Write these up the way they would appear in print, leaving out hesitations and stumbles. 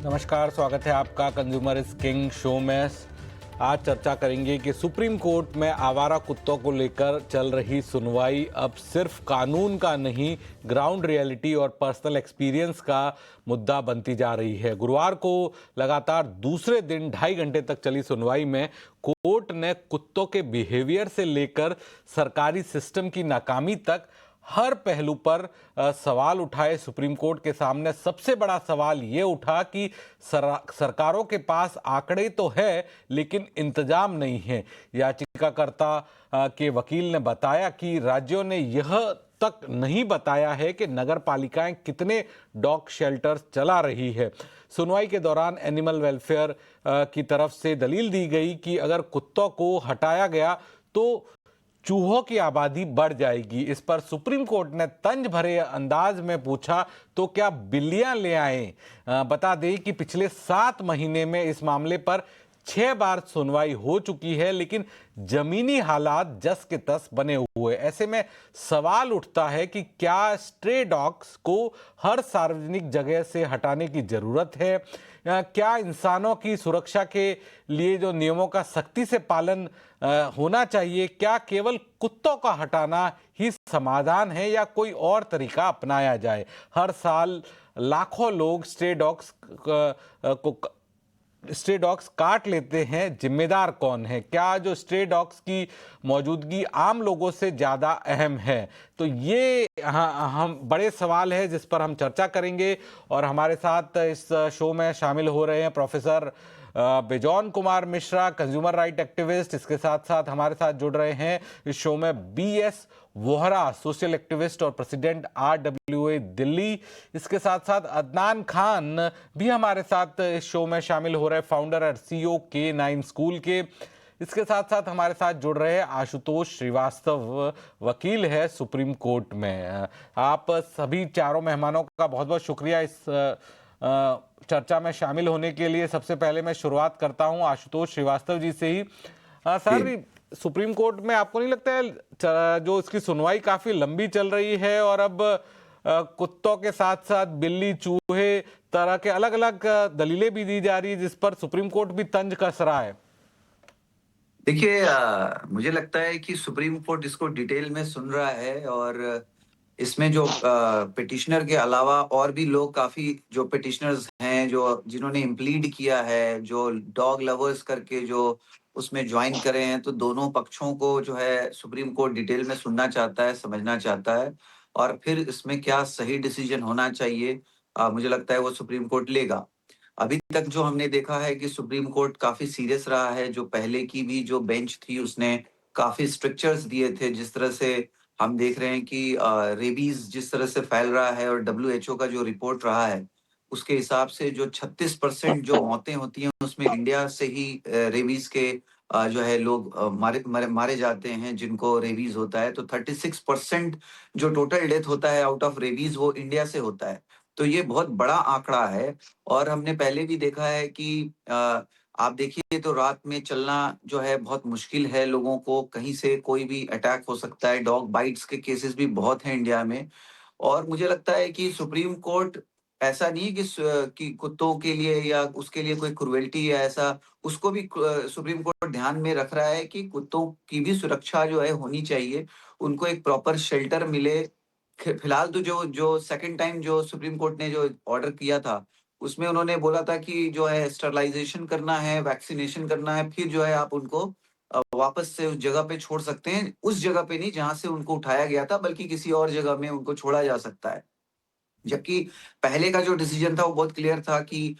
नमस्कार, स्वागत है आपका कंज्यूमर इज किंग शो में। आज चर्चा करेंगे कि सुप्रीम कोर्ट में आवारा कुत्तों को लेकर चल रही सुनवाई अब सिर्फ कानून का नहीं, ग्राउंड रियलिटी और पर्सनल एक्सपीरियंस का मुद्दा बनती जा रही है। गुरुवार को लगातार दूसरे दिन 2.5 घंटे तक चली सुनवाई में कोर्ट ने कुत्तों के बिहेवियर से लेकर सरकारी सिस्टम की नाकामी तक हर पहलू पर सवाल उठाए। सुप्रीम कोर्ट के सामने सबसे बड़ा सवाल ये उठा कि सरकारों के पास आंकड़े तो है लेकिन इंतजाम नहीं है। याचिकाकर्ता के वकील ने बताया कि राज्यों ने यह तक नहीं बताया है कि नगर पालिकाएं कितने डॉग शेल्टर्स चला रही है। सुनवाई के दौरान एनिमल वेलफेयर की तरफ से दलील दी गई कि अगर कुत्तों को हटाया गया तो चूहों की आबादी बढ़ जाएगी। इस पर सुप्रीम कोर्ट ने तंज भरे अंदाज में पूछा तो क्या बिल्लियां ले आए। बता दें कि पिछले 7 महीने में इस मामले पर 6 बार सुनवाई हो चुकी है, लेकिन जमीनी हालात जस के तस बने हुए। ऐसे में सवाल उठता है कि क्या स्ट्रे डॉग्स को हर सार्वजनिक जगह से हटाने की जरूरत है? क्या इंसानों की सुरक्षा के लिए जो नियमों का सख्ती से पालन होना चाहिए, क्या केवल कुत्तों का हटाना ही समाधान है या कोई और तरीका अपनाया जाए? हर साल लाखों लोग स्ट्रे डॉग्स काट लेते हैं, जिम्मेदार कौन है? क्या जो स्ट्रे डॉग्स की मौजूदगी आम लोगों से ज़्यादा अहम है? तो ये हम बड़े सवाल है जिस पर हम चर्चा करेंगे। और हमारे साथ इस शो में शामिल हो रहे हैं professor Bejon Kumar Mishra, consumer right activist. इसके साथ साथ हमारे साथ जुड़ रहे हैं इस शो में BS वोहरा, सोशल एक्टिविस्ट और प्रेसिडेंट RWA दिल्ली। इसके साथ साथ अदनान खान भी हमारे साथ इस शो में शामिल हो रहे, फाउंडर और CEO K9 स्कूल के। इसके साथ साथ हमारे साथ जुड़ रहे हैं आशुतोष श्रीवास्तव, वकील है सुप्रीम कोर्ट में। आप सभी चारों मेहमानों का बहुत बहुत शुक्रिया इस चर्चा में शामिल होने के लिए। सबसे पहले मैं शुरुआत करता हूं आशुतोष श्रीवास्तव जी से ही। सर, सुप्रीम कोर्ट में आपको नहीं लगता है जो इसकी सुनवाई काफी लंबी चल रही है और अब कुत्तों के साथ साथ बिल्ली, चूहे, तरह के अलग अलग दलीलें भी दी जा रही है जिस पर सुप्रीम कोर्ट भी तंज कस रहा है? देखिए, मुझे लगता है कि सुप्रीम कोर्ट इसको डिटेल में सुन रहा है और इसमें जो पिटिशनर के अलावा और भी लोग, काफी जो पिटिशनर्स हैं, जो जिन्होंने इम्प्लीड किया है, जो डॉग लवर्स करके जो उसमें ज्वाइन करे हैं, तो दोनों पक्षों को जो है सुप्रीम कोर्ट डिटेल में सुनना चाहता है, समझना चाहता है और फिर इसमें क्या सही डिसीजन होना चाहिए, मुझे लगता है वो सुप्रीम कोर्ट लेगा। अभी तक जो हमने देखा है कि सुप्रीम कोर्ट काफी सीरियस रहा है। जो पहले की भी जो बेंच थी उसने काफी स्ट्रिक्चर्स दिए थे। जिस तरह से हम देख रहे हैं कि रेबीज जिस तरह से फैल रहा है और WHO का जो रिपोर्ट रहा है उसके हिसाब से जो 36% जो मौतें होती हैं उसमें इंडिया से ही रेबीज के जो है लोग मारे जाते हैं जिनको रेबीज होता है। तो 36% जो टोटल डेथ होता है आउट ऑफ रेबीज वो इंडिया से होता है। तो ये बहुत बड़ा आंकड़ा है। और हमने पहले भी देखा है कि आप देखिए तो रात में चलना जो है बहुत मुश्किल है। लोगों को कहीं से कोई भी अटैक हो सकता है। डॉग बाइट्स के केसेस भी बहुत हैं इंडिया में। और मुझे लगता है कि सुप्रीम कोर्ट ऐसा नहीं है कि कुत्तों के लिए या उसके लिए कोई क्रुएल्टी या ऐसा, उसको भी सुप्रीम कोर्ट ध्यान में रख रहा है कि कुत्तों की भी सुरक्षा जो है होनी चाहिए। उनको एक प्रॉपर शेल्टर मिले। फिलहाल तो जो जो सेकंड टाइम जो सुप्रीम कोर्ट ने जो ऑर्डर किया था उसमें उन्होंने बोला था कि जो है स्टरलाइजेशन करना है, वैक्सीनेशन करना है, फिर जो है आप उनको वापस से उस जगह पे छोड़ सकते हैं। उस जगह पे नहीं जहां से उनको उठाया गया था, बल्कि किसी और जगह में उनको छोड़ा जा सकता है। जबकि पहले का जो डिसीजन था वो बहुत क्लियर था कि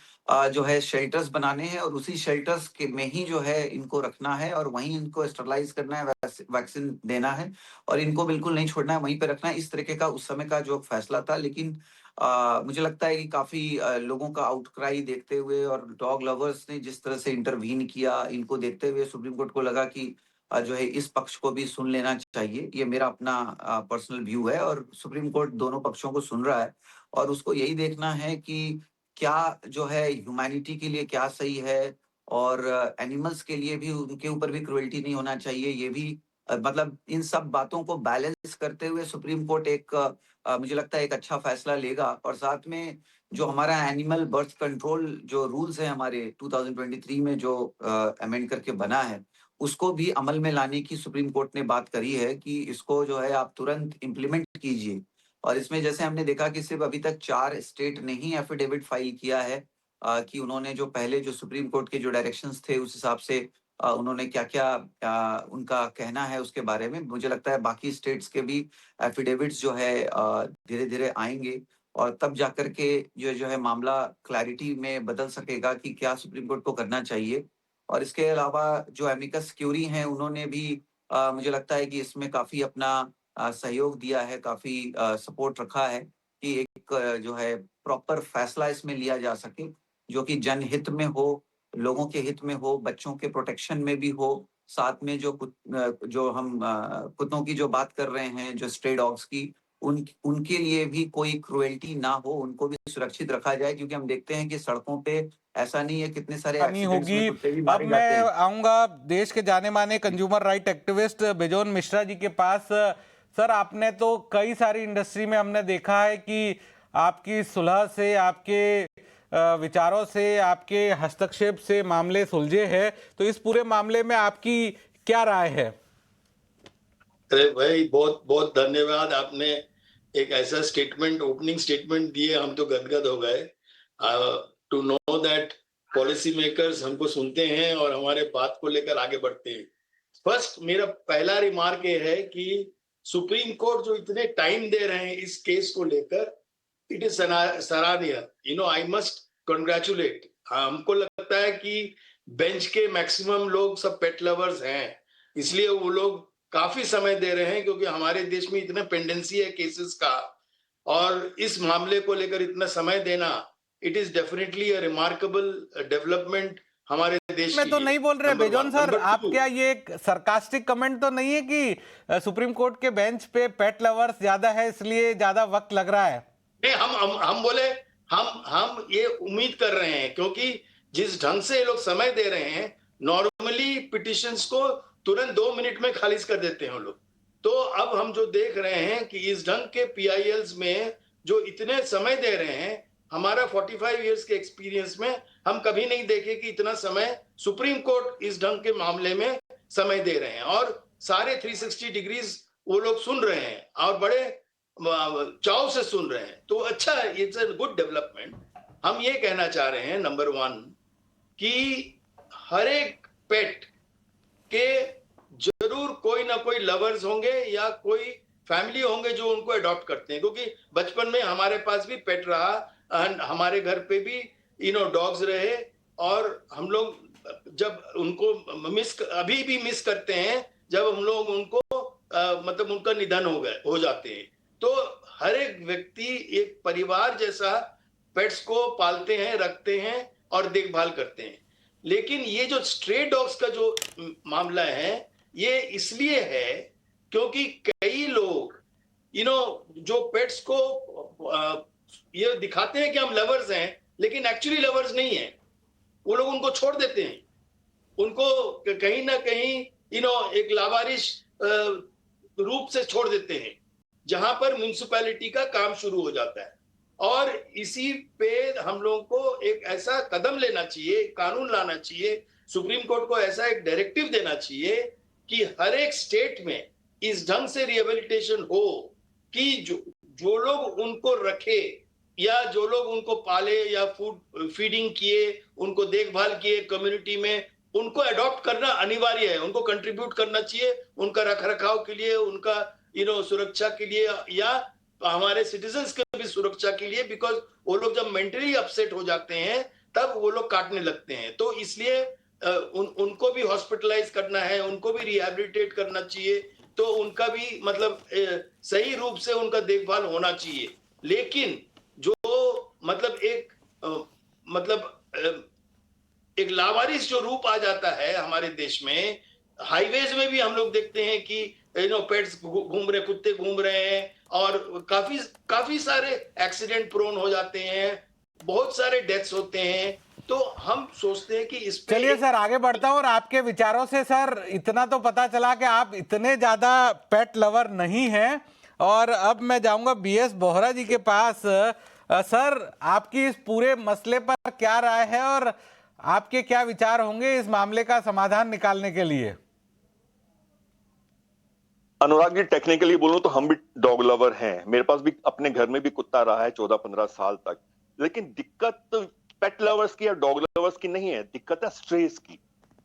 जो है शेल्टर्स बनाने हैं और उसी शेल्टर्स के में ही जो है इनको रखना है और वहीं इनको स्टरलाइज करना है, वैक्सीन देना है और इनको बिल्कुल नहीं छोड़ना है, वहीं पे रखना है। इस तरीके का उस समय का जो फैसला था। लेकिन मुझे लगता है कि काफी लोगों का आउटक्राई देखते हुए और डॉग लवर्स ने जिस तरह से इंटरवीन किया, इनको देखते हुए सुप्रीम कोर्ट को लगा कि जो है इस पक्ष को भी सुन लेना चाहिए। ये मेरा अपना पर्सनल व्यू है और सुप्रीम कोर्ट दोनों पक्षों को सुन रहा है और उसको यही देखना है कि क्या जो है ह्यूमैनिटी के लिए क्या सही है और एनिमल्स के लिए भी उनके ऊपर भी क्रुएल्टी नहीं होना चाहिए। ये भी मतलब इन सब बातों को बैलेंस करते हुए सुप्रीम कोर्ट एक मुझे लगता है एक अच्छा फैसला लेगा। और साथ में जो हमारा एनिमल बर्थ कंट्रोल जो रूल्स है हमारे 2023 में जो अमेंड करके बना है, उसको भी अमल में लाने की सुप्रीम कोर्ट ने बात करी है कि इसको जो है आप तुरंत इम्प्लीमेंट कीजिए। और इसमें जैसे हमने देखा कि सिर्फ अभी तक 4 स्टेट ने ही एफिडेविट फाइल किया है कि उन्होंने जो पहले जो सुप्रीम कोर्ट के जो डायरेक्शंस थे उस हिसाब से उन्होंने क्या-क्या उनका कहना है उसके बारे में। मुझे लगता है बाकी स्टेट्स के भी एफिडेविट्स जो है धीरे-धीरे आएँगे और तब जाकर के ये जो है मामला क्लैरिटी में बदल सकेगा कि क्या सुप्रीम कोर्ट को करना चाहिए। और इसके अलावा जो एमिकस क्यूरी हैं उन्होंने भी मुझे लगता है कि इसमें काफ़ी अपना सहयोग दिया है, काफ़ी सपोर्ट रखा है कि एक जो है प्रॉपर फैसला इसमें लिया जा सके, जो कि जनहित में हो, लोगों के हित में हो, बच्चों के प्रोटेक्शन में भी हो, साथ में जो हम कुत्तों की जो बात कर रहे हैं, जो स्ट्रे डॉग्स की, उनके लिए भी कोई क्रुएल्टी ना हो, उनको भी सुरक्षित रखा जाए क्योंकि हम देखते हैं कि सड़कों पे ऐसा नहीं है, कितने सारे हानि एक्सीडेंट्स में होगी। कुत्ते भी अब मारे मैं जाते हैं। आऊंगा देश के जाने माने consumer right activist Bejon Mishra ji के पास। सर, आपने तो कई सारी इंडस्ट्री में हमने देखा है कि आपकी सुलह से, आपके विचारों से, आपके हस्तक्षेप से मामले सुलझे हैं, तो इस पूरे मामले में आपकी क्या राय है? अरे भाई, बहुत बहुत धन्यवाद। आपने एक ऐसा स्टेटमेंट, ओपनिंग स्टेटमेंट दिए, हम तो गदगद हो गए to know that policy makers हमको सुनते हैं और हमारे बात को लेकर आगे बढ़ते हैं। फर्स्ट, मेरा पहला रिमार्क ये है कि सुप्रीम कोर्ट जो इतने टाइम दे रहे हैं इस केस को लेकर, इट इज सराहनीय। I must congratulate. हमको लगता है कि बेंच के मैक्सिमम लोग सब पेट लवर्स हैं, इसलिए वो लोग काफी समय दे रहे हैं, क्योंकि हमारे देश में इतना पेंडेंसी है केसेस का, और इस मामले को लेकर इतना समय देना, it is definitely a remarkable development हमारे देश मैं के तो लिए। नहीं बोल रहे number Bejon one. Sir, number आप टू, क्या ये एक सरकास्टिक कमेंट तो नहीं है कि सुप्रीम कोर्ट के बेंच पे पेट लवर्स ज्यादा है इसलिए ज्यादा वक्त लग रहा है? नहीं, हम बोले, हम ये उम्मीद कर रहे हैं, क्योंकि जिस ढंग से ये लोग समय दे रहे हैं, नॉर्मली पिटिशंस को तुरंत 2 मिनट में खारिज कर देते हैं वो लोग। तो अब हम जो देख रहे हैं कि इस ढंग के पीआईएल्स में जो इतने समय दे रहे हैं, हमारा 45 इयर्स के एक्सपीरियंस में हम कभी नहीं देखे कि इतना समय सुप्रीम कोर्ट इस ढंग के मामले में समय दे रहे हैं, और सारे 360 डिग्रीज वो लोग सुन रहे हैं और बड़े चाव से सुन रहे हैं। तो अच्छा है, इट्स अ गुड डेवलपमेंट। हम ये कहना चाह रहे हैं, नंबर वन, कि हर एक पेट के जरूर कोई ना कोई लवर्स होंगे या कोई फैमिली होंगे जो उनको अडॉप्ट करते हैं, क्योंकि बचपन में हमारे पास भी पेट रहा, हमारे घर पे भी डॉग्स रहे, और हम लोग जब उनको अभी भी मिस करते हैं जब हम लोग उनको मतलब उनका निधन हो जाते हैं। तो हर एक व्यक्ति एक परिवार जैसा पेट्स को पालते हैं, रखते हैं और देखभाल करते हैं। लेकिन ये जो स्ट्रे डॉग्स का जो मामला है, ये इसलिए है क्योंकि कई लोग जो पेट्स को ये दिखाते हैं कि हम लवर्स हैं, लेकिन एक्चुअली लवर्स नहीं है। वो लोग उनको छोड़ देते हैं, उनको कहीं ना कहीं एक लावारिश रूप से छोड़ देते हैं, जहां पर म्युनिसिपैलिटी का काम शुरू हो जाता है। और इसी पे हम लोगों को एक ऐसा कदम लेना चाहिए, कानून लाना चाहिए, सुप्रीम कोर्ट को ऐसा एक डायरेक्टिव देना चाहिए कि हर एक स्टेट में इस ढंग से रिहेबिलिटेशन हो कि जो लोग उनको रखे या जो लोग उनको पाले या फूड फीडिंग किए, उनको देखभाल किए कम्युनिटी में, उनको अडॉप्ट करना अनिवार्य है, उनको कंट्रीब्यूट करना चाहिए उनका रखरखाव के लिए, उनका सुरक्षा के लिए, या हमारे सिटीजन्स के भी सुरक्षा के लिए, बिकॉज वो लोग जब मेंटली अपसेट हो जाते हैं तब वो लोग काटने लगते हैं। तो इसलिए उनको भी हॉस्पिटलाइज करना है, उनको भी रिहेबिलिटेट करना चाहिए, तो उनका भी मतलब सही रूप से उनका देखभाल होना चाहिए। लेकिन जो मतलब एक लावारिस जो रूप आ जाता है हमारे देश में, हाईवेज में भी हम लोग देखते हैं कि पेट्स घूम रहे, कुत्ते घूम रहे हैं, और काफी सारे एक्सीडेंट प्रोन हो जाते हैं, बहुत सारे डेथ्स होते हैं। तो हम सोचते हैं कि इस पे चलिए सर आगे बढ़ता हूं और आपके विचारों से सर इतना तो पता चला कि आप इतने ज्यादा पेट लवर नहीं हैं। और अब मैं जाऊंगा बीएस बोहरा जी के पास। सर आपकी इस पूरे मसले पर क्या राय है और आपके क्या विचार होंगे इस मामले का समाधान निकालने के लिए? अनुराग जी, टेक्निकली बोलूं तो हम भी डॉग लवर हैं। मेरे पास भी अपने घर में भी कुत्ता रहा है 14-15 साल तक। लेकिन दिक्कत पेट लवर्स की या डॉग लवर्स की नहीं है, दिक्कत है स्ट्रेस की।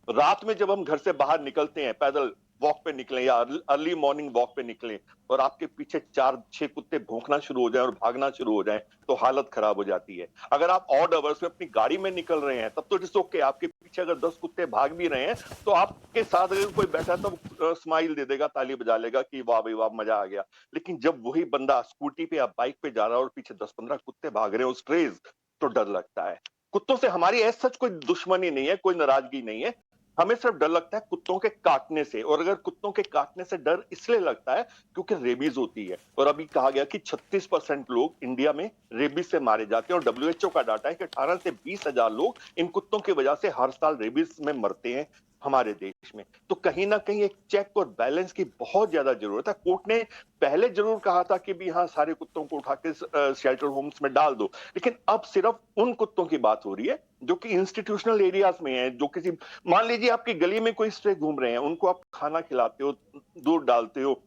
रात में जब हम घर से बाहर निकलते हैं, पैदल वॉक पे निकलें या अर्ली मॉर्निंग वॉक पे निकलें, और आपके पीछे 4-6 कुत्ते भौंकना शुरू हो जाएं और भागना शुरू हो जाएं, तो हालत खराब हो जाती है। अगर आप ऑड आवर्स में अपनी गाड़ी में निकल रहे हैं तब तो इट्स ओके, आपके पीछे अगर 10 कुत्ते भाग भी रहे हैं तो आपके साथ अगर कोई बैठा तो स्माइल दे देगा, ताली बजा लेगा कि वाह भाई वाह, मजा आ गया। लेकिन जब वही बंदा स्कूटी पे या बाइक पे जा रहा है और पीछे 10-15 कुत्ते भाग रहे हो स्ट्रेस, तो डर लगता है। कुत्तों से हमारी ऐसा सच कोई दुश्मनी नहीं है, कोई नाराजगी नहीं है। हमें सिर्फ डर लगता है कुत्तों के काटने से। और अगर कुत्तों के काटने से डर इसलिए लगता है क्योंकि रेबीज होती है, और अभी कहा गया कि 36% लोग इंडिया में रेबीज से मारे जाते हैं। और डब्ल्यूएचओ का डाटा है कि 18 से 20 हजार लोग इन कुत्तों की वजह से हर साल रेबीज में मरते हैं हमारे देश में। तो कहीं ना कहीं एक चेक और बैलेंस की बहुत ज्यादा जरूरत है। कोर्ट ने पहले जरूर कहा था कि भी हाँ, सारे कुत्तों को उठा के शेल्टर होम्स में डाल दो, लेकिन अब सिर्फ उन कुत्तों की बात हो रही है जो कि इंस्टीट्यूशनल एरियाज में है, जो किसी, मान लीजिए आपकी गली में कोई स्ट्रे घूम रहे हैं, उनको आप खाना खिलाते हो, दूध डालते हो,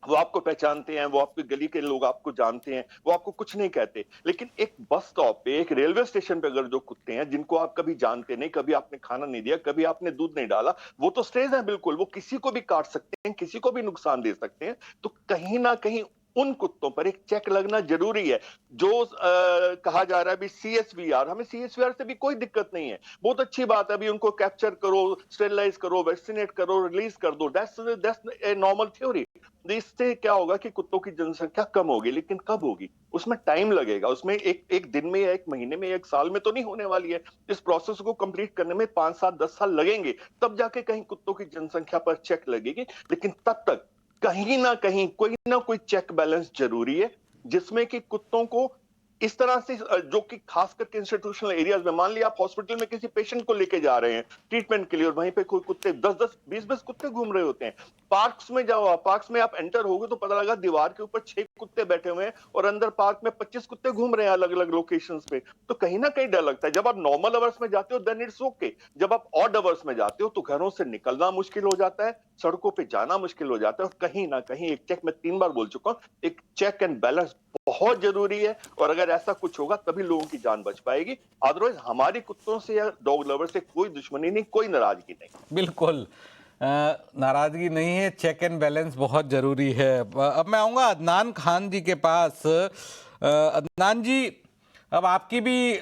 वो आपको पहचानते हैं, वो आपकी गली के लोग आपको जानते हैं, वो आपको कुछ नहीं कहते। लेकिन एक बस स्टॉप पे, एक रेलवे स्टेशन पे अगर जो कुत्ते हैं जिनको आप कभी जानते नहीं, कभी आपने खाना नहीं दिया, कभी आपने दूध नहीं डाला, वो तो स्ट्रेज है बिल्कुल, वो किसी को भी काट सकते हैं, किसी को भी नुकसान दे सकते हैं। तो कहीं ना कहीं उन कुत्तों पर एक चेक लगना जरूरी है। जो कहा जा रहा है अभी सीएसवीआर, हमें सीएसवीआर से भी कोई दिक्कत नहीं है, बहुत अच्छी बात है। अभी उनको कैप्चर करो, स्टेरिलाइज करो, वैक्सीनेट करो, रिलीज कर दो, दैट्स ए नॉर्मल थ्योरी। इससे क्या होगा कि कुत्तों की जनसंख्या कम होगी, लेकिन कब होगी उसमें टाइम लगेगा। उसमें एक दिन में या एक महीने में, एक साल में तो नहीं होने वाली है। इस प्रोसेस को कंप्लीट करने में 5-7-10 साल लगेंगे, तब जाके कहीं कुत्तों की जनसंख्या पर चेक लगेगी। लेकिन तब तक कहीं ना कोई चेक बैलेंस जरूरी है, जिसमें कि कुत्तों को इस तरह से जो कि खास करके इंस्टीट्यूशनल एरियाज में, मान लिया आप हॉस्पिटल में किसी पेशेंट को लेके जा रहे हैं ट्रीटमेंट के लिए, और वहीं पे कोई कुत्ते 10-10, 20-20 कुत्ते घूम रहे होते हैं। पार्क्स में जाओ, आप पार्क्स में आप एंटर होगे तो पता लगा दीवार के ऊपर 6 कुत्ते बैठे हुए हैं और अंदर पार्क में 25 कुत्ते घूम रहे हैं अलग अलग लोकेशंस पे। तो कहीं ना कहीं डर लगता है। जब आप नॉर्मल आवर्स में जाते हो देन इट्स ओके, जब आप ऑड आवर्स में जाते हो तो घरों से निकलना मुश्किल हो जाता है, सड़कों पे जाना मुश्किल हो जाता है। और कहीं ना कहीं एक चेक, मैं 3 बार बोल चुका हूं, एक चेक एंड बैलेंस बहुत जरूरी है। और अगर ऐसा कुछ होगा तभी लोगों की जान बच पाएगी। अदरवाइज हमारी कुत्तों से या डॉग लवर से कोई दुश्मनी नहीं, कोई नाराजगी नहीं। बिल्कुल नाराजगी नहीं है, चेक एंड बैलेंस बहुत जरूरी है। अब मैं आऊंगा अदनान खान जी के पास। अदनान जी, अब आपकी भी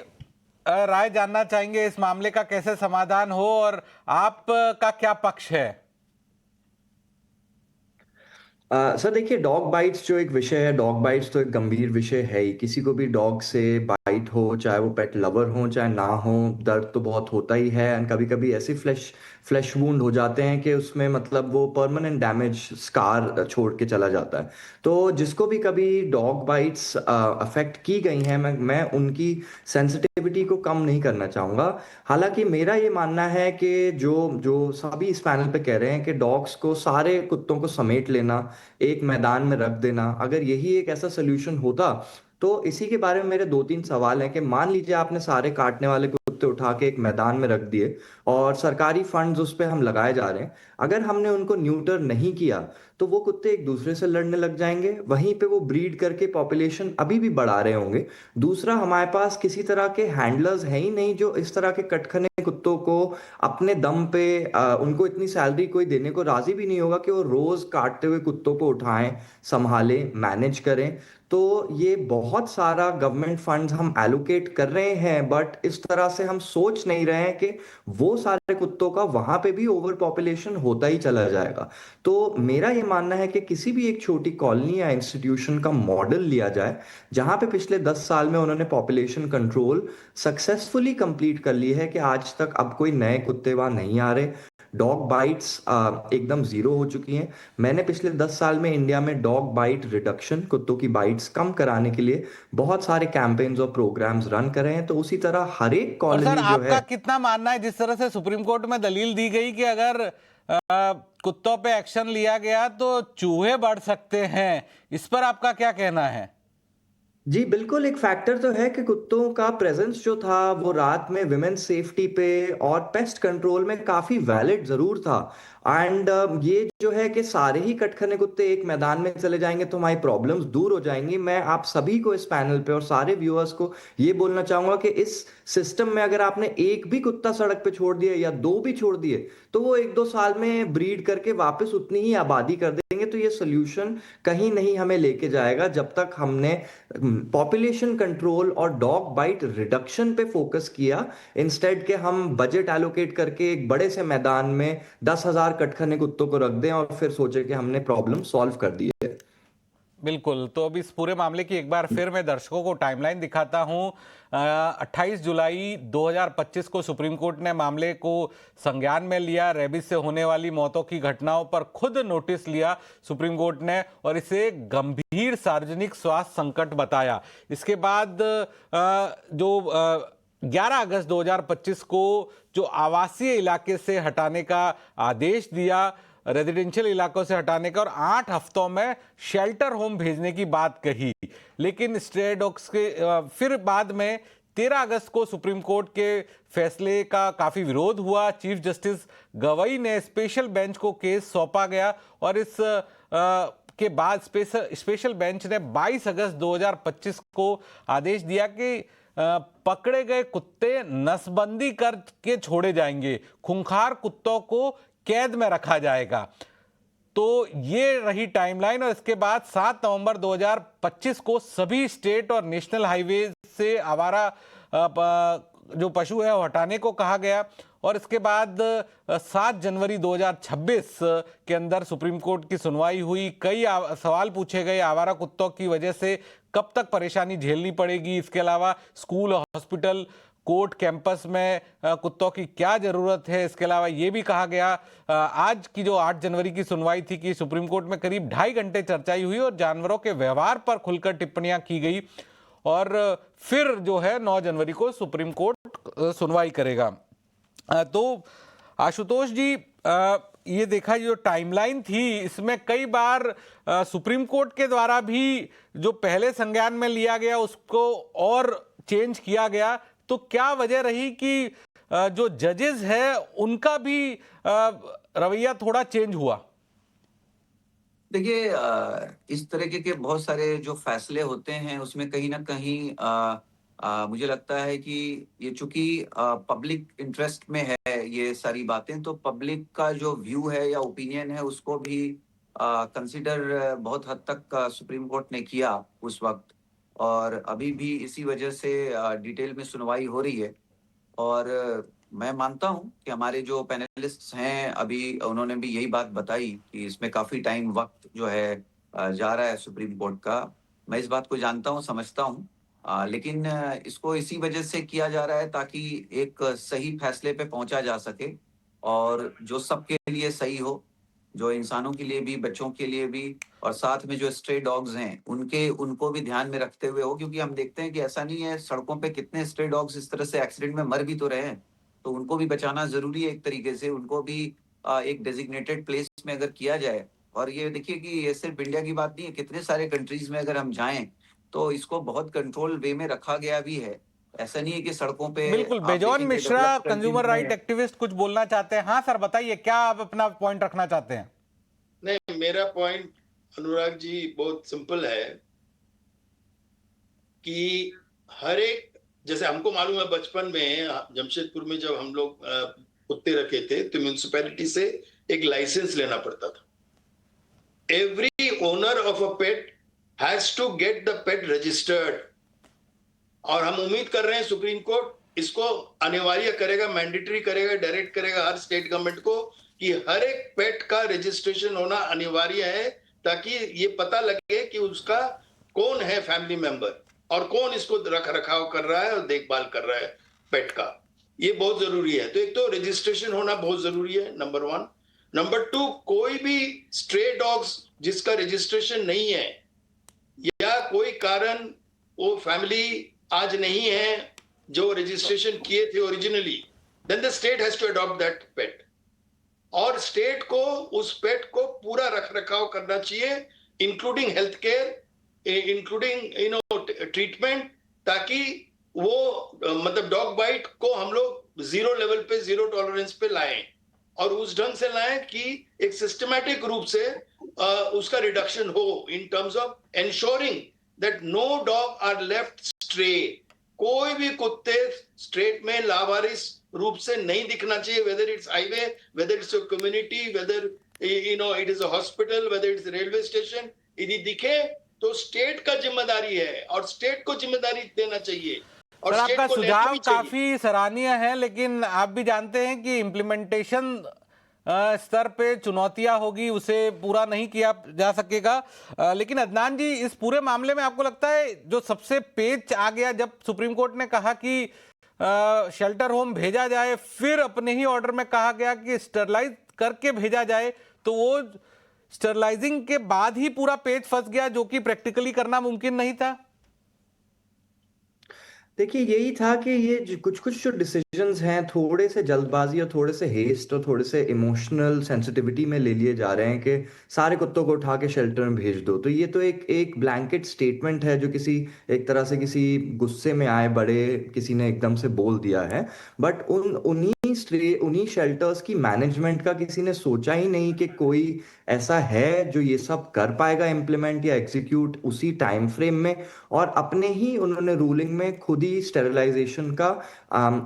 राय जानना चाहेंगे इस मामले का कैसे समाधान हो और आप का क्या पक्ष है? सर देखिए, डॉग बाइट्स जो एक विषय है, डॉग बाइट्स तो एक गंभीर विषय है ही। किसी को भी डॉग से बाइट हो, चाहे वो पेट लवर हो चाहे ना हो, दर्द तो बहुत होता ही है। एंड कभी कभी ऐसे फ्लैश वूंड हो जाते हैं कि उसमें मतलब वो परमानेंट डैमेज, स्कार छोड़ के चला जाता है। तो जिसको भी कभी डॉग बाइट्स अफेक्ट की गई हैं, मैं उनकी सेंसिटिविटी को कम नहीं करना चाहूँगा। हालांकि मेरा ये मानना है कि जो जो सभी इस पैनल पे कह रहे हैं कि डॉग्स को, सारे कुत्तों को समेट लेना, एक मैदान में रख देना, अगर यही एक ऐसा सोल्यूशन होता, तो इसी के बारे में मेरे 2-3 सवाल हैं कि मान लीजिए आपने सारे काटने वाले कुत्ते उठा के एक मैदान में रख दिए और सरकारी फंड्स उस पे हम लगाए जा रहे हैं। अगर हमने उनको न्यूटर नहीं किया तो वो कुत्ते एक दूसरे से लड़ने लग जाएंगे, वहीं पे वो ब्रीड करके पॉपुलेशन अभी भी बढ़ा रहे होंगे। दूसरा, हमारे पास किसी तरह के हैंडलर्स हैं ही नहीं जो इस तरह के कटखने कुत्तों को अपने दम पे, उनको इतनी सैलरी कोई देने को राजी भी नहीं होगा कि वो रोज काटते हुए कुत्तों को उठाएं, संभालें, मैनेज करें। तो ये बहुत सारा गवर्नमेंट फंड्स हम एलोकेट कर रहे हैं, बट इस तरह से हम सोच नहीं रहे हैं कि वो सारे कुत्तों का वहां पे भी ओवर पॉपुलेशन होता ही चला जाएगा। तो मेरा ये मानना है कि किसी भी एक छोटी कॉलोनी या इंस्टीट्यूशन का मॉडल लिया जाए, जहां पे पिछले 10 साल में उन्होंने पॉपुलेशन कंट्रोल सक्सेसफुली कंप्लीट कर ली है कि आज तक अब कोई नए कुत्ते वहां नहीं आ रहे। डॉग बाइट्स एकदम ज़ीरो हो चुकी हैं। मैंने पिछले 10 साल में इंडिया में डॉग बाइट रिडक्शन, कुत्तों की बाइट्स कम कराने के लिए बहुत सारे कैंपेन्स और प्रोग्राम्स रन कर रहे हैं। तो उसी तरह हर एक और सर, कॉलोनी जो है, आपका कितना मानना है, जिस तरह से सुप्रीम कोर्ट में दलील दी गई कि अगर कुत्तों पे एक्शन लिया गया तो चूहे बढ़ सकते हैं, इस पर आपका क्या कहना है? जी बिल्कुल, एक फैक्टर तो है कि कुत्तों का प्रेजेंस जो था वो रात में विमेन सेफ्टी पे और पेस्ट कंट्रोल में काफी वैलिड जरूर था। एंड ये जो है कि सारे ही कटखने कुत्ते एक मैदान में चले जाएंगे तो हमारी प्रॉब्लम्स दूर हो जाएंगी। मैं आप सभी को इस पैनल पे और सारे व्यूअर्स को ये बोलना चाहूंगा कि इस सिस्टम में अगर आपने एक भी कुत्ता सड़क पे छोड़ दिया या दो भी छोड़ दिए तो वो 1-2 साल में ब्रीड करके वापस उतनी ही आबादी कर देंगे। तो ये सोल्यूशन कहीं नहीं हमें लेके जाएगा जब तक हमने पॉपुलेशन कंट्रोल और डॉग बाइट रिडक्शन पे फोकस किया, इंस्टेड के हम बजट एलोकेट करके एक बड़े से मैदान में 10,000 कटखने कुत्तों को रख दें और फिर सोचे कि हमने प्रॉब्लम सॉल्व कर दी है। बिल्कुल। तो अब इस पूरे मामले की एक बार फिर मैं दर्शकों को टाइमलाइन दिखाता हूं। 28 जुलाई 2025 को सुप्रीम कोर्ट ने मामले को संज्ञान में लिया। रेबीज से होने वाली मौतों की घटनाओं पर खुद नोटिस लिया सुप्रीम कोर्ट ने और इसे गंभीर सार्वजनिक स्वास्थ्य संकट बताया। इसके बाद जो 11 अगस्त 2025 को जो आवासीय इलाके से हटाने का आदेश दिया, रेजिडेंशियल इलाकों से हटाने का, और 8 हफ्तों में शेल्टर होम भेजने की बात कही। लेकिन स्ट्रे डॉग्स के फिर बाद में 13 अगस्त को सुप्रीम कोर्ट के फैसले का काफी विरोध हुआ। चीफ जस्टिस गवई ने स्पेशल बेंच को केस सौंपा गया और इस के बाद स्पेशल बेंच ने 22 अगस्त 2025 को आदेश दिया कि पकड़े गए कुत्ते नसबंदी करके छोड़े जाएंगे, खूंखार कुत्तों को कैद में रखा जाएगा। तो ये रही टाइमलाइन। और इसके बाद 7 नवंबर 2025 को सभी स्टेट और नेशनल हाईवे से आवारा जो पशु है वो हटाने को कहा गया। और इसके बाद 7 जनवरी 2026 के अंदर सुप्रीम कोर्ट की सुनवाई हुई। कई सवाल पूछे गए आवारा कुत्तों की वजह से कब तक परेशानी झेलनी पड़ेगी, इसके अलावा स्कूल, हॉस्पिटल, कोर्ट कैंपस में कुत्तों की क्या जरूरत है। इसके अलावा ये भी कहा गया आज की जो 8 जनवरी की सुनवाई थी कि सुप्रीम कोर्ट में करीब 2.5 घंटे चर्चाई हुई और जानवरों के व्यवहार पर खुलकर टिप्पणियां की गई। और फिर जो है 9 जनवरी को सुप्रीम कोर्ट सुनवाई करेगा। तो आशुतोष जी, ये देखा जो टाइमलाइन थी इसमें कई बार सुप्रीम कोर्ट के द्वारा भी जो पहले संज्ञान में लिया गया उसको और चेंज किया गया। तो क्या वजह रही कि जो जजेस है उनका भी रवैया थोड़ा चेंज हुआ? देखिए, इस तरीके के बहुत सारे जो फैसले होते हैं उसमें कहीं ना कहीं मुझे लगता है कि ये चूंकि पब्लिक इंटरेस्ट में है ये सारी बातें, तो पब्लिक का जो व्यू है या ओपिनियन है उसको भी कंसिडर बहुत हद तक सुप्रीम कोर्ट ने किया उस वक्त। और अभी भी इसी वजह से डिटेल में सुनवाई हो रही है। और मैं मानता हूं कि हमारे जो पैनलिस्ट्स हैं अभी उन्होंने भी यही बात बताई कि इसमें काफी टाइम वक्त जो है जा रहा है सुप्रीम कोर्ट का। मैं इस बात को जानता हूं, समझता हूं, लेकिन इसको इसी वजह से किया जा रहा है ताकि एक सही फैसले पे पहुंचा जा सके और जो सबके लिए सही हो, जो इंसानों के लिए भी, बच्चों के लिए भी, और साथ में जो स्ट्रे डॉग्स हैं उनको भी ध्यान में रखते हुए हो। क्योंकि हम देखते हैं कि ऐसा नहीं है, सड़कों पे कितने स्ट्रे डॉग्स इस तरह से एक्सीडेंट में मर भी तो रहे हैं। तो उनको भी बचाना जरूरी है एक तरीके से, उनको भी एक डेजिग्नेटेड प्लेस में अगर किया जाए। और ये देखिए कि ये सिर्फ इंडिया की बात नहीं है, कितने सारे कंट्रीज में अगर हम जाएं तो इसको बहुत कंट्रोल वे में रखा गया भी है। ऐसा नहीं है कि सड़कों पे बिल्कुल। आप बेजौन देखेंगे Mishra, developed consumer countries right में। एक्टिविस्ट, कुछ बोलना चाहते हैं। हाँ सर, बताइए क्या आप अपना पॉइंट रखना चाहते हैं? नहीं, मेरा पॉइंट अनुराग जी बहुत सिंपल है कि हर एक, जैसे हमको मालूम है बचपन में जमशेदपुर में जब हम लोग कुत्ते रखे थे तो म्यूनिसिपैलिटी से एक लाइसेंस लेना पड़ता था। Every owner of a pet has to get the pet registered. और हम उम्मीद कर रहे हैं सुप्रीम कोर्ट इसको अनिवार्य करेगा, मैंडेटरी करेगा, डायरेक्ट करेगा हर स्टेट गवर्नमेंट को कि हर एक पेट का रजिस्ट्रेशन होना अनिवार्य है, ताकि ये पता लगे कि उसका कौन है फैमिली मेंबर और कौन इसको रख रखाव कर रहा है और देखभाल कर रहा है पेट का। ये बहुत जरूरी है। तो एक तो रजिस्ट्रेशन होना बहुत जरूरी है, नंबर 1। नंबर 2, कोई भी स्ट्रे डॉग्स जिसका रजिस्ट्रेशन नहीं है या कोई कारण वो फैमिली आज नहीं है जो रजिस्ट्रेशन किए थे originally, then the state has to adopt that pet. और स्टेट को उस पेट को पूरा रख रखाव करना चाहिए, including health care, including treatment, ताकि वो मतलब डॉग बाइट को हम लोग जीरो लेवल पे, जीरो टॉलरेंस पे लाएं, और उस ढंग से लाएं कि एक सिस्टमैटिक रूप से उसका रिडक्शन हो, in terms of ensuring that no dog are left stray. कोई भी कुत्ते स्ट्रेट में लावारिस रूप से नहीं दिखना चाहिए, whether it's highway, whether it's a community, whether it is a hospital, whether it's railway station. यदि दिखे तो स्टेट का जिम्मेदारी है और स्टेट को जिम्मेदारी देना चाहिए, और सर स्टेट आपका को लेना सुझाव भी चाहिए। काफी सराहनीय है, लेकिन आप भी जानते हैं कि इम्प्लीमेंटेशन स्तर पे चुनौतियां होगी, उसे पूरा नहीं किया जा सकेगा। लेकिन अदनान जी, इस पूरे मामले में आपको लगता है जो सबसे पेच आ गया जब सुप्रीम कोर्ट ने कहा कि शेल्टर होम भेजा जाए, फिर अपने ही ऑर्डर में कहा गया कि स्टरलाइज करके भेजा जाए, तो वो स्टरलाइजिंग के बाद ही पूरा पेच फंस गया, जो कि प्रैक्टिकली करना मुमकिन नहीं था। देखिए यही था कि ये कुछ कुछ जो डिसीजंस हैं थोड़े से जल्दबाजी और थोड़े से हेस्ट और थोड़े से इमोशनल सेंसिटिविटी में ले लिए जा रहे हैं कि सारे कुत्तों को उठा के शेल्टर में भेज दो। तो ये तो एक ब्लैंकेट स्टेटमेंट है जो किसी एक तरह से किसी गुस्से में आए बड़े किसी ने एकदम से बोल दिया है। बट उन्हीं शेल्टर्स की मैनेजमेंट का किसी ने सोचा ही नहीं कि कोई ऐसा है जो ये सब कर पाएगा इम्प्लीमेंट या एग्जीक्यूट उसी टाइम फ्रेम में। और अपने ही उन्होंने रूलिंग में खुद ही स्टेरिलाइजेशन का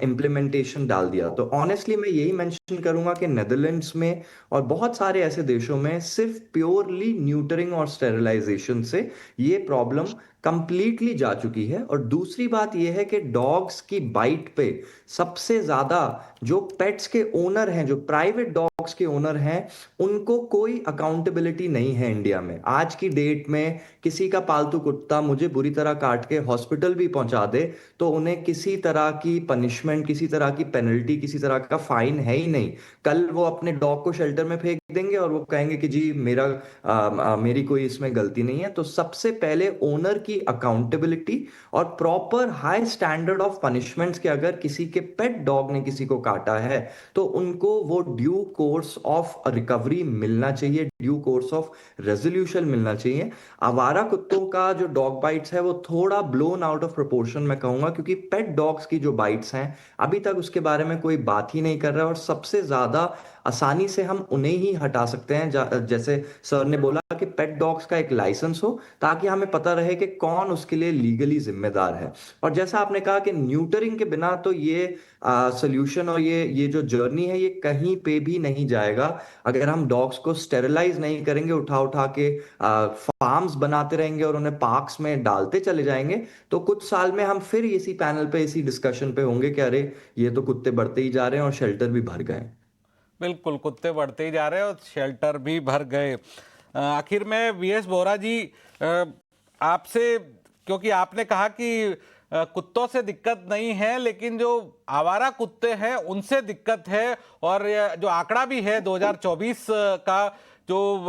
इम्प्लीमेंटेशन डाल दिया। तो ऑनेस्टली मैं यही मेंशन करूंगा कि नेदरलैंड्स में और बहुत सारे ऐसे देशों में सिर्फ प्योरली न्यूटरिंग और स्टेरिलाइजेशन से ये प्रॉब्लम कंप्लीटली जा चुकी है। और दूसरी बात यह है कि डॉग्स की बाइट पे सबसे ज्यादा जो पेट्स के ओनर हैं, जो प्राइवेट डॉग्स के ओनर हैं, उनको कोई अकाउंटेबिलिटी नहीं है इंडिया में। आज की डेट में किसी का पालतू कुत्ता मुझे बुरी तरह काट के हॉस्पिटल भी पहुंचा दे तो उन्हें किसी तरह की पनिशमेंट, किसी तरह की पेनल्टी, किसी तरह का फाइन है ही नहीं। कल वो अपने डॉग को शेल्टर में फेंक देंगे और वो कहेंगे कि जी मेरी कोई इसमें गलती नहीं है। तो सबसे पहले ओनर की अकाउंटेबिलिटी और proper high standard of punishments के अगर किसी के पेट डॉग ने किसी को काटा है तो उनको वो ड्यू कोर्स ऑफ रिकवरी मिलना चाहिए, ड्यू कोर्स ऑफ रेजोल्यूशन मिलना चाहिए। आवारा कुत्तों का जो डॉग बाइट्स है वो थोड़ा ब्लोन आउट ऑफ प्रोपोर्शन मैं कहूंगा, क्योंकि पेट डॉग्स की जो बाइट्स हैं अभी तक उसके बारे में कोई बात ही नहीं कर रहा है। और सबसे ज्यादा आसानी से हम उन्हें ही हटा सकते हैं, जैसे सर ने बोला कि पेट डॉग्स का एक लाइसेंस हो ताकि हमें पता रहे कि कौन उसके लिए लीगली जिम्मेदार है। और जैसा आपने कहा कि न्यूटरिंग के बिना तो ये सोल्यूशन और ये जो जर्नी है ये कहीं पे भी नहीं जाएगा। अगर हम डॉग्स को स्टेरिलाइज नहीं करेंगे, उठा उठा के फार्म्स बनाते रहेंगे और उन्हें पार्क्स में डालते चले जाएंगे, तो कुछ साल में हम फिर इसी पैनल पे इसी डिस्कशन पे होंगे कि अरे ये तो कुत्ते बढ़ते ही जा रहे हैं और शेल्टर भी भर गए। बिल्कुल, कुत्ते बढ़ते ही जा रहे हैं और शेल्टर भी भर गए। आखिर में वीएस बोहरा जी, आपसे, क्योंकि आपने कहा कि कुत्तों से दिक्कत नहीं है, लेकिन जो आवारा कुत्ते हैं उनसे दिक्कत है। और जो आंकड़ा भी है 2024 का, जो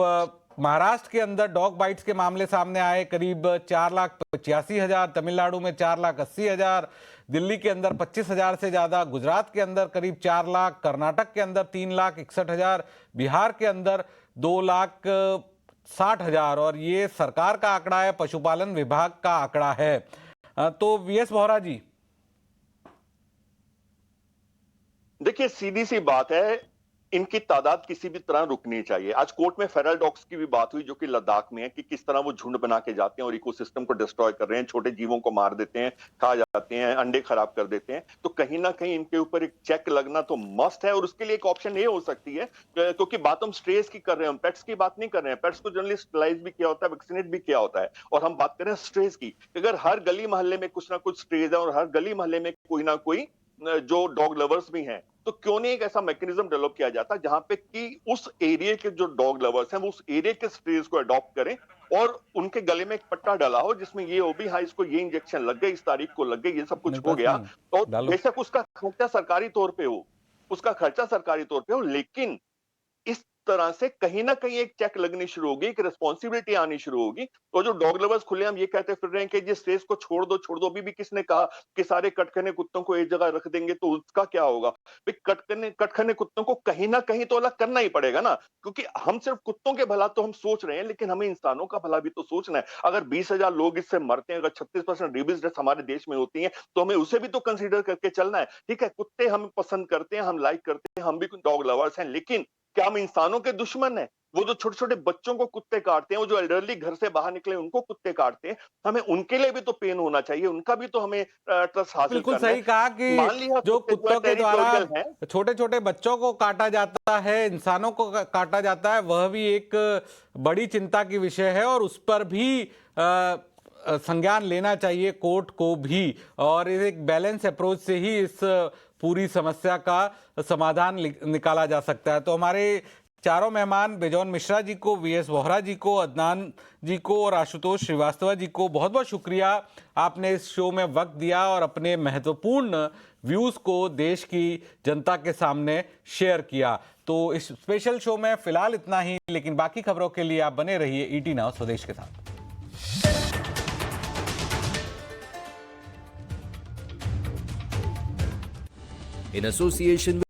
महाराष्ट्र के अंदर डॉग बाइट्स के मामले सामने आए, करीब 4,85,000, तमिलनाडु में 4,80,000, दिल्ली के अंदर 25,000 से ज्यादा, गुजरात के अंदर करीब 4 लाख, कर्नाटक के अंदर 3,61,000, बिहार के अंदर 2,60,000, और ये सरकार का आंकड़ा है, पशुपालन विभाग का आंकड़ा है। तो वीएस बोहरा जी, देखिए सीधी सी बात है, इनकी तादाद किसी भी तरह रुकनी चाहिए। आज कोर्ट में फेरल डॉग्स की भी बात हुई जो कि लद्दाख में है, कि किस तरह वो झुंड बना के जाते हैं और इकोसिस्टम को डिस्ट्रॉय कर रहे हैं, छोटे जीवों को मार देते हैं, खा जाते हैं, अंडे खराब कर देते हैं। तो कहीं ना कहीं इनके ऊपर एक चेक लगना तो मस्ट है। और उसके लिए एक ऑप्शन ये हो सकती है, क्योंकि बात हम स्ट्रेस की कर रहे हैं, हम पेट्स की बात नहीं कर रहे हैं। पेट्स को जनरली स्टरलाइज भी किया होता है, वैक्सीनेट भी किया होता है, और हम बात कर रहे हैं स्ट्रेस की। अगर हर गली मोहल्ले में कुछ ना कुछ स्ट्रेस है और हर गली मोहल्ले में कोई ना कोई जो डॉग लवर्स भी हैं, तो क्यों नहीं एक ऐसा मैकेनिज्म डेवलप किया जाता जहां पे कि उस एरिया के जो डॉग लवर्स हैं वो उस एरिया के स्ट्रेस को अडॉप्ट करें और उनके गले में एक पट्टा डाला हो जिसमें ये हो भी हाँ इसको ये इंजेक्शन लग गई, इस तारीख को लग गई, ये सब कुछ मेरे हो पास गया। नहीं, और डालो। बेशक उसका खर्चा सरकारी तौर पे हो, उसका खर्चा सरकारी तौर पे हो, लेकिन इस तरह से कहीं ना कहीं एक चेक लगनी शुरू होगी, एक रिस्पॉन्सिबिलिटी आनी शुरू होगी। तो जो डॉग लवर्स खुलेआम ये कहते फिर रहे हैं कि जिस रेस को छोड़ दो छोड़ दो, अभी भी किसने कहा कि सारे कटखने कुत्तों को एक जगह रख देंगे तो उसका क्या होगा? भाई कटखने कुत्तों को कहीं ना कहीं तो अलग करना ही पड़ेगा ना, क्योंकि हम सिर्फ कुत्तों के भला तो हम सोच रहे हैं, लेकिन हमें इंसानों का भला भी तो सोचना है। अगर 20,000 लोग इससे मरते हैं, अगर 36% रेबीज डेथ हमारे देश में होती है, तो हमें उसे भी तो कंसीडर करके चलना है। ठीक है, कुत्ते हम पसंद करते हैं, हम लाइक करते हैं, हम भी डॉग लवर्स हैं, लेकिन क्या हम इंसानों के दुश्मन हैं? वो जो छोटे छोटे बच्चों को कुत्ते काटते हैं, वो जो एल्डरली घर से बाहर निकले उनको कुत्ते काटते हैं, हमें उनके लिए भी तो पेन होना चाहिए, उनका भी तो हमें ट्रस्ट हासिल बिल्कुल करना है। सही कहा कि मान लिया जो कुत्ते जो है कुत्तों के द्वारा टेरिटोरियल हैं, छोटे छोटे बच्चों को काटा जाता है, इंसानों को काटा जाता है, वह भी एक बड़ी चिंता की विषय है और उस पर भी संज्ञान लेना चाहिए कोर्ट को भी, और एक बैलेंस अप्रोच से ही इस पूरी समस्या का समाधान निकाला जा सकता है। तो हमारे चारों मेहमान बेजौन मिश्रा जी को, वीएस वोहरा जी को, अदनान जी को और आशुतोष श्रीवास्तव जी को बहुत बहुत शुक्रिया, आपने इस शो में वक्त दिया और अपने महत्वपूर्ण व्यूज को देश की जनता के सामने शेयर किया। तो इस स्पेशल शो में फिलहाल इतना ही, लेकिन बाकी खबरों के लिए आप बने रहिए ET नाउ स्वदेश के साथ। in association with